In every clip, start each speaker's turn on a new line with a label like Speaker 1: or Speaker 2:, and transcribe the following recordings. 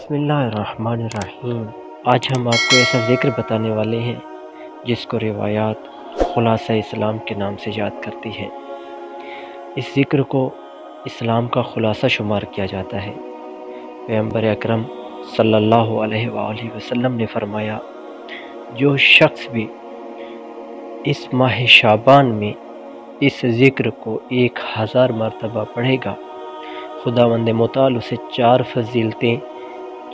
Speaker 1: بسم اللہ الرحمن الرحیم۔ آج ہم آپ کو ایسا ذکر بتانے والے ہیں جس کو روایات خلاصہ اسلام کے نام سے یاد کرتی ہے۔ اس ذکر کو اسلام کا خلاصہ شمار کیا جاتا ہے۔ پیغمبر اکرم صلی اللہ علیہ وآلہ وسلم نے فرمایا، جو شخص بھی اس ماہ شعبان میں اس ذکر کو 1000 مرتبہ پڑھے گا، خداوند متعال اسے 4 فضیلتیں،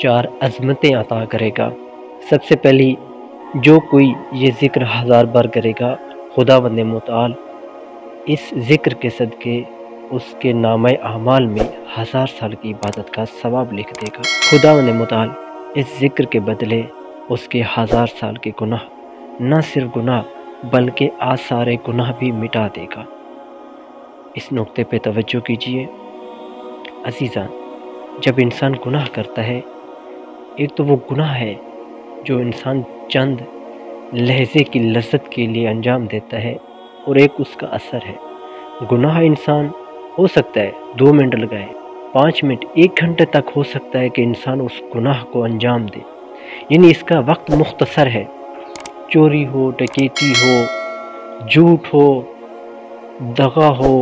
Speaker 1: 4 عظمتیں عطا کرے گا۔ سب سے پہلی، جو کوئی یہ ذکر 1000 بار کرے گا، خداوند متعال اس ذکر کے صدقے اس کے نامہ اعمال میں 1000 سال کی عبادت کا ثواب لکھ دے گا۔ خداوند متعال اس ذکر کے بدلے اس کے 1000 سال کے گناہ، نہ صرف گناہ بلکہ آثار گناہ بھی مٹا دے گا۔ اس نقطے پہ توجہ کیجیے عزیزان، جب انسان گناہ کرتا ہے، ایک تو وہ گناہ ہے جو انسان چند لحظے کی لذت کے لیے انجام دیتا ہے، اور ایک اس کا اثر ہے۔ گناہ انسان ہو سکتا ہے 2 منٹ لگائے، 5 منٹ، 1 گھنٹے تک ہو سکتا ہے کہ انسان اس گناہ کو انجام دے، یعنی اس کا وقت مختصر ہے۔ چوری ہو، ڈکیتی ہو، جھوٹ ہو، دغا ہو،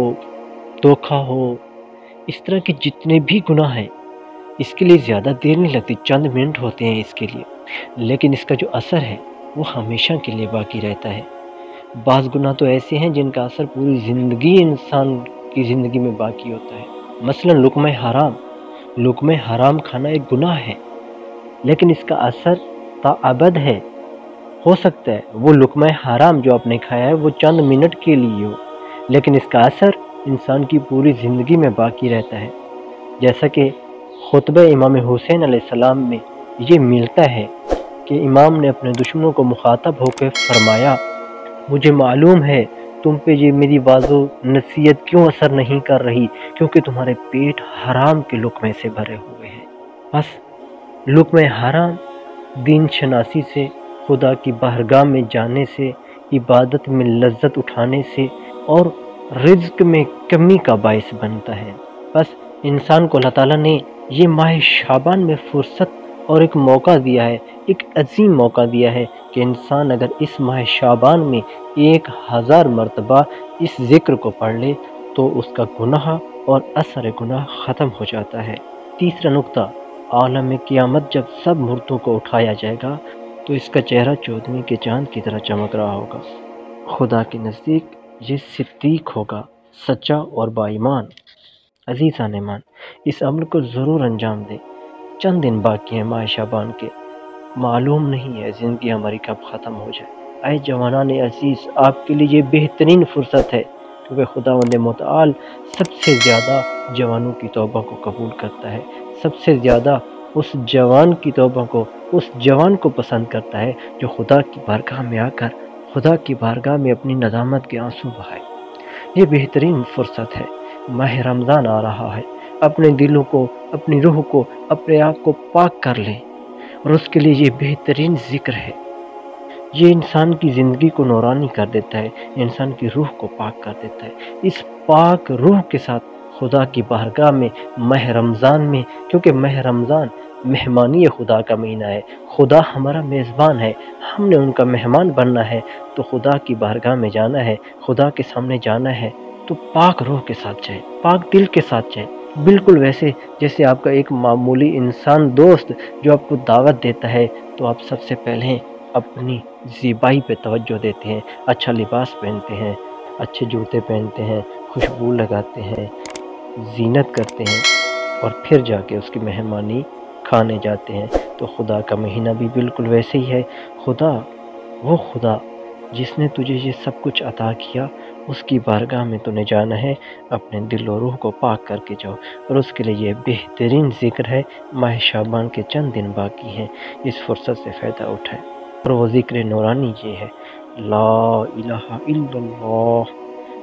Speaker 1: دھوکہ ہو، اس طرح کے جتنے بھی گناہ ہیں، اس کے لیے زیادہ دیر نہیں لگتی، چند منٹ ہوتے ہیں اس کے لیے، لیکن اس کا جو اثر ہے وہ ہمیشہ کے لیے باقی رہتا ہے۔ بعض گناہ تو ایسے ہیں جن کا اثر پوری زندگی انسان کی زندگی میں باقی ہوتا ہے۔ مثلا لقمہ حرام کھانا ایک گناہ ہے، لیکن اس کا اثر تا ابد ہے۔ ہو سکتا ہے وہ لقمہ حرام جو آپ نے کھایا ہے وہ چند منٹ کے لیے ہو، لیکن اس کا اثر انسان کی پوری زندگی میں باقی رہتا ہے۔ جیسا کہ خطبہ امام حسین علیہ السلام میں یہ ملتا ہے کہ امام نے اپنے دشمنوں کو مخاطب ہو کے فرمایا، مجھے معلوم ہے تم پہ یہ میری واضح نصیحت کیوں اثر نہیں کر رہی، کیونکہ تمہارے پیٹ حرام کے لقمے سے بھرے ہوئے ہیں۔ بس لقمہ حرام دین شناسی سے، خدا کی بارگاہ میں جانے سے، عبادت میں لذت اٹھانے سے اور رزق میں کمی کا باعث بنتا ہے۔ بس انسان کو اللہ تعالیٰ نے یہ ماہ شعبان میں فرصت اور ایک موقع دیا ہے، ایک عظیم موقع دیا ہے کہ انسان اگر اس ماہ شعبان میں 1000 مرتبہ اس ذکر کو پڑھ لے تو اس کا گناہ اور اثر گناہ ختم ہو جاتا ہے۔ تیسرا نقطہ، عالم قیامت جب سب مردوں کو اٹھایا جائے گا تو اس کا چہرہ 14ویں کے چاند کی طرح چمک رہا ہوگا۔ خدا کے نزدیک یہ صدیق ہوگا، سچا اور با ایمان۔ عزیزان ایمان، اس عمل کو ضرور انجام دیں۔ چند دن باقی ہیں ماہ شعبان کے، معلوم نہیں ہے زندگی ہماری کب ختم ہو جائے۔ اے جوانان عزیز، آپ کے لیے یہ بہترین فرصت ہے، کیونکہ خداوند متعال سب سے زیادہ جوانوں کی توبہ کو قبول کرتا ہے، سب سے زیادہ اس جوان کی توبہ کو، اس جوان کو پسند کرتا ہے جو خدا کی بارگاہ میں آ کر خدا کی بارگاہ میں اپنی ندامت کے آنسو بہائے۔ یہ بہترین فرصت ہے۔ ماہ رمضان آ رہا ہے، اپنے دلوں کو، اپنی روح کو، اپنے آپ کو پاک کر لیں، اور اس کے لیے یہ بہترین ذکر ہے۔ یہ انسان کی زندگی کو نورانی کر دیتا ہے، انسان کی روح کو پاک کر دیتا ہے۔ اس پاک روح کے ساتھ خدا کی بارگاہ میں ماہ رمضان میں، کیونکہ ماہ رمضان مہمانی خدا کا مہینہ ہے، خدا ہمارا میزبان ہے، ہم نے ان کا مہمان بننا ہے، تو خدا کی بارگاہ میں جانا ہے، خدا کے سامنے جانا ہے، تو پاک روح کے ساتھ جائے، پاک دل کے ساتھ جائے، بالکل ویسے جیسے آپ کا ایک معمولی انسان دوست جو آپ کو دعوت دیتا ہے، تو آپ سب سے پہلے اپنی زیبائی پہ توجہ دیتے ہیں، اچھا لباس پہنتے ہیں، اچھے جوتے پہنتے ہیں، خوشبو لگاتے ہیں، زینت کرتے ہیں، اور پھر جا کے اس کی مہمانی کھانے جاتے ہیں۔ تو خدا کا مہینہ بھی بالکل ویسے ہی ہے۔ وہ خدا جس نے تجھے یہ سب کچھ عطا کیا، اس کی بارگاہ میں تو نے جانا ہے، اپنے دل و روح کو پاک کر کے جاؤ، اور اس کے لیے یہ بہترین ذکر ہے۔ ماہ شعبان کے چند دن باقی ہیں، اس فرصت سے فائدہ اٹھائیں، اور وہ ذکر نورانی یہ ہے، لا الہ الا اللہ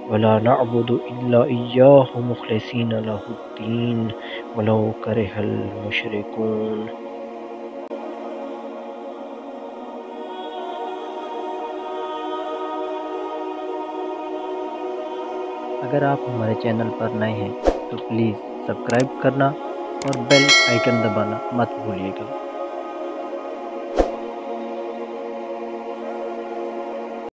Speaker 1: ولا نعبد الا ایاہ مخلصین لہ الدین ولو کرہ المشرکون۔ اگر آپ ہمارے چینل پر نئے ہیں تو پلیز سبسکرائب کرنا اور بیل آئیکن دبانا مت بھولیے گا۔